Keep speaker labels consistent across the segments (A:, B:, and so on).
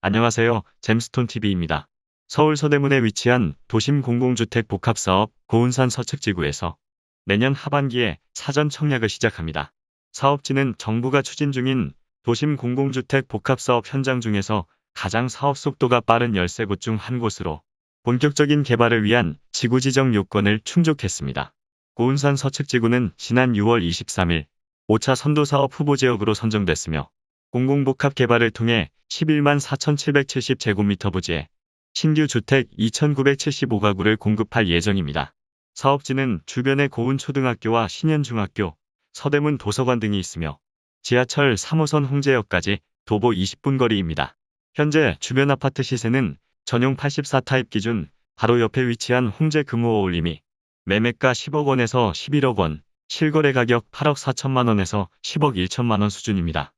A: 안녕하세요. 잼스톤TV입니다. 서울 서대문에 위치한 도심 공공주택 복합사업 고운산 서측지구에서 내년 하반기에 사전 청약을 시작합니다. 사업지는 정부가 추진 중인 도심 공공주택 복합사업 현장 중에서 가장 사업 속도가 빠른 13곳 중 한 곳으로 본격적인 개발을 위한 지구 지정 요건을 충족했습니다. 고운산 서측지구는 지난 6월 23일 5차 선도사업 후보지역으로 선정됐으며 공공복합 개발을 통해 11만 4,770제곱미터 부지에 신규 주택 2,975가구를 공급할 예정입니다. 사업지는 주변에 고운초등학교와 신현중학교, 서대문 도서관 등이 있으며 지하철 3호선 홍제역까지 도보 20분 거리입니다. 현재 주변 아파트 시세는 전용 84타입 기준 바로 옆에 위치한 홍제 금호어울림이 매매가 10억 원에서 11억 원, 실거래 가격 8억 4천만 원에서 10억 1천만 원 수준입니다.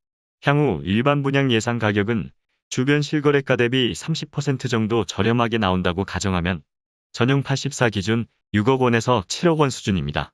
A: 향후 일반 분양 예상 가격은 주변 실거래가 대비 30% 정도 저렴하게 나온다고 가정하면 전용 84 기준 6억 원에서 7억 원 수준입니다.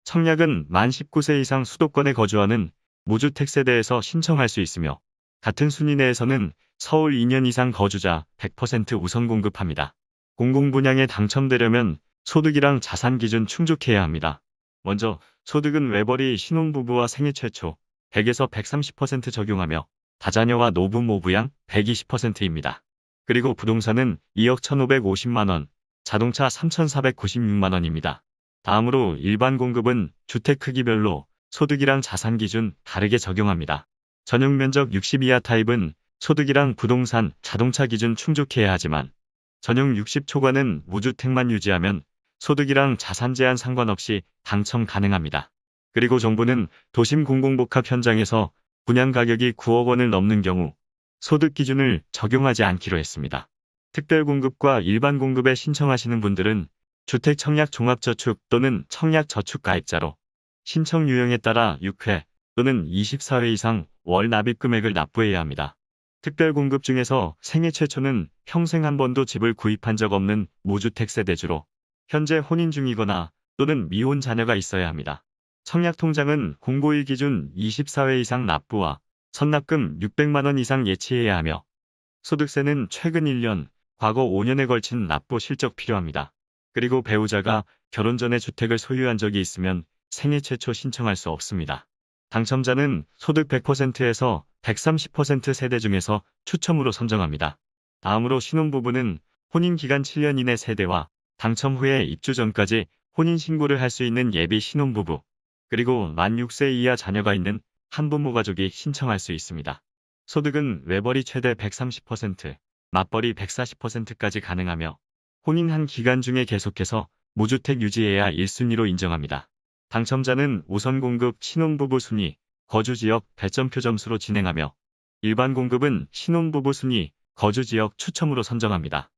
A: 청약은 만 19세 이상 수도권에 거주하는 무주택 세대에서 신청할 수 있으며 같은 순위 내에서는 서울 2년 이상 거주자 100% 우선 공급합니다. 공공분양에 당첨되려면 소득이랑 자산 기준 충족해야 합니다. 먼저 소득은 외벌이 신혼부부와 생애 최초 100에서 130% 적용하며 다자녀와 노부모 부양 120%입니다. 그리고 부동산은 2억 1,550만 원, 자동차 3,496만 원입니다. 다음으로 일반 공급은 주택 크기별로 소득이랑 자산 기준 다르게 적용합니다. 전용 면적 60 이하 타입은 소득이랑 부동산, 자동차 기준 충족해야 하지만 전용 60 초과는 무주택만 유지하면 소득이랑 자산 제한 상관없이 당첨 가능합니다. 그리고 정부는 도심 공공복합 현장에서 분양 가격이 9억 원을 넘는 경우 소득 기준을 적용하지 않기로 했습니다. 특별 공급과 일반 공급에 신청하시는 분들은 주택 청약 종합저축 또는 청약 저축 가입자로 신청 유형에 따라 6회 또는 24회 이상 월 납입 금액을 납부해야 합니다. 특별 공급 중에서 생애 최초는 평생 한 번도 집을 구입한 적 없는 무주택 세대주로 현재 혼인 중이거나 또는 미혼 자녀가 있어야 합니다. 청약통장은 공고일 기준 24회 이상 납부와 선납금 600만 원 이상 예치해야 하며 소득세는 최근 1년, 과거 5년에 걸친 납부 실적 필요합니다. 그리고 배우자가 결혼 전에 주택을 소유한 적이 있으면 생애 최초 신청할 수 없습니다. 당첨자는 소득 100%에서 130% 세대 중에서 추첨으로 선정합니다. 다음으로 신혼부부는 혼인기간 7년 이내 세대와 당첨 후에 입주 전까지 혼인신고를 할 수 있는 예비 신혼부부, 그리고 만 6세 이하 자녀가 있는 한부모 가족이 신청할 수 있습니다. 소득은 외벌이 최대 130%, 맞벌이 140%까지 가능하며 혼인한 기간 중에 계속해서 무주택 유지해야 1순위로 인정합니다. 당첨자는 우선 공급 신혼부부 순위, 거주지역 배점표 점수로 진행하며 일반 공급은 신혼부부 순위, 거주지역 추첨으로 선정합니다.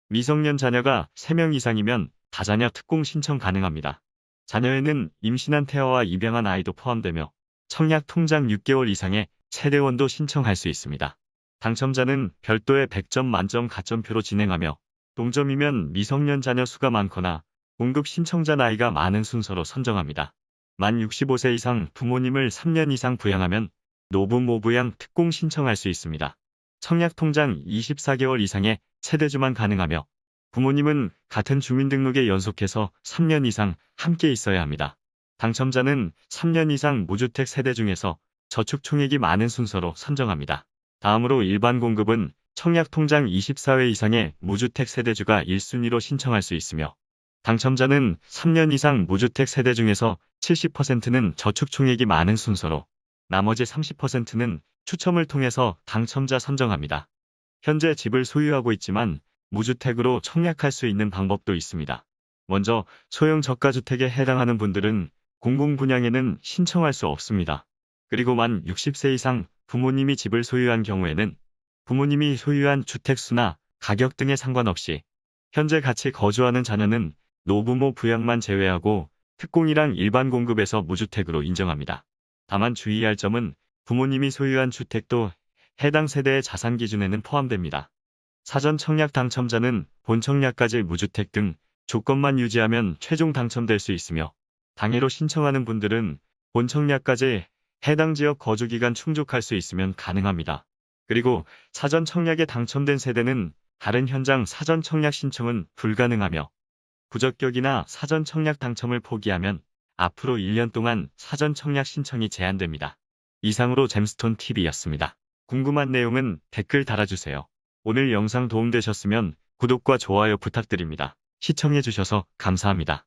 A: 미성년 자녀가 3명 이상이면 다자녀 특공 신청 가능합니다. 자녀에는 임신한 태아와 입양한 아이도 포함되며 청약 통장 6개월 이상의 세대원도 신청할 수 있습니다. 당첨자는 별도의 100점 만점 가점표로 진행하며 동점이면 미성년 자녀 수가 많거나 공급 신청자 나이가 많은 순서로 선정합니다. 만 65세 이상 부모님을 3년 이상 부양하면 노부모 부양 특공 신청할 수 있습니다. 청약 통장 24개월 이상의 세대주만 가능하며 부모님은 같은 주민등록에 연속해서 3년 이상 함께 있어야 합니다. 당첨자는 3년 이상 무주택 세대 중에서 저축 총액이 많은 순서로 선정합니다. 다음으로 일반 공급은 청약 통장 24회 이상의 무주택 세대주가 1순위로 신청할 수 있으며 당첨자는 3년 이상 무주택 세대 중에서 70%는 저축 총액이 많은 순서로 나머지 30%는 추첨을 통해서 당첨자 선정합니다. 현재 집을 소유하고 있지만 무주택으로 청약할 수 있는 방법도 있습니다. 먼저 소형 저가주택에 해당하는 분들은 공공분양에는 신청할 수 없습니다. 그리고 만 60세 이상 부모님이 집을 소유한 경우에는 부모님이 소유한 주택수나 가격 등에 상관없이 현재 같이 거주하는 자녀는 노부모 부양만 제외하고 특공이랑 일반 공급에서 무주택으로 인정합니다. 다만 주의할 점은 부모님이 소유한 주택도 해당 세대의 자산 기준에는 포함됩니다. 사전 청약 당첨자는 본 청약까지 무주택 등 조건만 유지하면 최종 당첨될 수 있으며 당해로 신청하는 분들은 본 청약까지 해당 지역 거주기간 충족할 수 있으면 가능합니다. 그리고 사전 청약에 당첨된 세대는 다른 현장 사전 청약 신청은 불가능하며 부적격이나 사전 청약 당첨을 포기하면 앞으로 1년 동안 사전 청약 신청이 제한됩니다. 이상으로 잼스톤 TV였습니다. 궁금한 내용은 댓글 달아주세요. 오늘 영상 도움되셨으면 구독과 좋아요 부탁드립니다. 시청해주셔서 감사합니다.